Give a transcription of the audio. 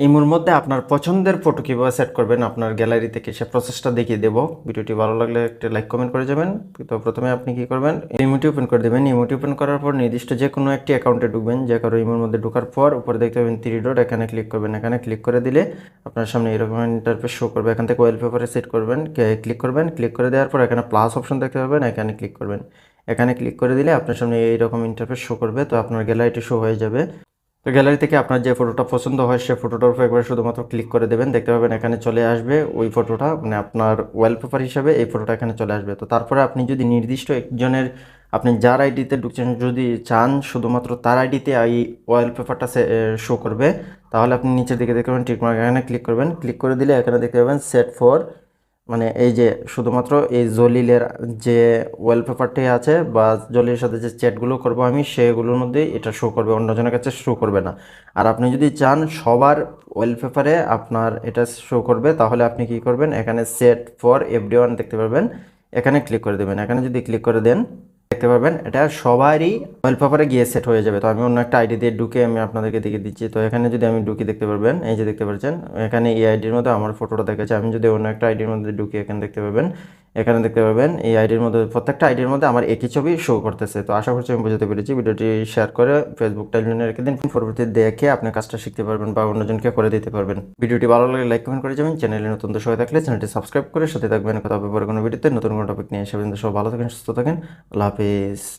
ইমোর মধ্যে আপনার পছন্দের ফটো কীভাবে সেট করবেন আপনার গ্যালারি থেকে সে প্রসেসটা দেখিয়ে দেবো। ভিডিওটি ভালো লাগলে একটা লাইক কমেন্ট করে যাবেন। তো প্রথমে আপনি কি করবেন, ইমোটি ওপেন করে দেবেন। ইমোটি ওপেন করার পর নির্দিষ্ট যে কোনো একটি অ্যাকাউন্টে ঢুকবেন। যে কারো ইমোর মধ্যে ঢোকার পর উপরে দেখতে পাবেন 3 ডট, এখানে ক্লিক করবেন। এখানে ক্লিক করে দিলে আপনার সামনে এরকম ইন্টারফেস শো করবে। এখান থেকে ওয়ালপেপারে সেট করবেন, ক্লিক করবেন। ক্লিক করে দেওয়ার পর এখানে প্লাস অপশন দেখতে পাবেন, এখানে ক্লিক করবেন। এখানে ক্লিক করে দিলে আপনার সামনে এইরকম ইন্টারফেস শো করবে। তো আপনার গ্যালারিটি শো হয়ে যাবে। তো গ্যালারি থেকে আপনার যে ফটোটা পছন্দ হয় সে ফটোটার উপর একবার শুধুমাত্র ক্লিক করে দেবেন। দেখতে পাবেন এখানে চলে আসবে ওই ফটোটা, মানে আপনার ওয়ালপেপার হিসাবে এই ফটোটা এখানে চলে আসবে। তো তারপরে আপনি যদি নির্দিষ্ট একজনের, আপনি যার আইডিতে ঢুকছেন যদি চান শুধুমাত্র তার আইডিতে এই ওয়ালপেপারটা শো করবে, তাহলে আপনি নিচের দিকে দেখতে পাবেন টিকমার্ক, এখানে ক্লিক করবেন। ক্লিক করে দিলে এখানে দেখতে পাবেন সেট ফর, মানে এই যে শুধুমাত্র এই জলিলের যে ওয়ালপেপারটি আছে বা জলিলের সাথে যে চ্যাটগুলো করব আমি সেগুলোর মধ্যেই এটা শো করবে, অন্যজনের কাছে শো করবে না। আর আপনি যদি চান সবার ওয়ালপেপারে আপনার এটা শো করবে, তাহলে আপনি কি করবেন, এখানে সেট ফর এভরিওয়ান দেখতে পাবেন, এখানে ক্লিক করে দেবেন। এখানে যদি ক্লিক করে দেন দেখতে পাবেন এটা সবারই ওয়ালপেপারে গিয়ে সেট হয়ে যাবে। তো আমি অন্য একটা আইডি দিয়ে ঢুকে আমি আপনাদেরকে দেখিয়ে দিচ্ছি। তো এখানে যদি আমি ঢুকি দেখতে পারবেন, এই যে দেখতে পাচ্ছেন এখানে এই আইডির মধ্যে আমার ফটোটা দেখাচ্ছে। আমি যদি অন্য একটা আইডির মধ্যে ঢুকি এখানে দেখতে পাবেন, এখানে দেখতে পাবেন এই আইডির মধ্যে প্রত্যেকটা আইডির মধ্যে আমার একই ছবি শো করতেছে। তো আশা করছি আমি বুঝতে পেরেছি। ভিডিওটি শেয়ার করে ফেসবুক টাইমলাইনে রেখে দিন, পরবর্তীতে দেখে আপনি কাজটা শিখতে পারবেন বা অন্যজনকে করে দিতে পারবেন। ভিডিওটি ভালো লাগলে লাইক কমেন্ট করে যাবেন। চ্যানেলে নতুন দর্শক হয়ে থাকলে চ্যানেলটি সাবস্ক্রাইব করে সাথে থাকবেন। কথা হবে পরে কোনো ভিডিওতে নতুন কোনো টপিক নিয়ে এসে। সব ভালো থাকেন, সুস্থ থাকেন। আল্লাহ হাফিজ।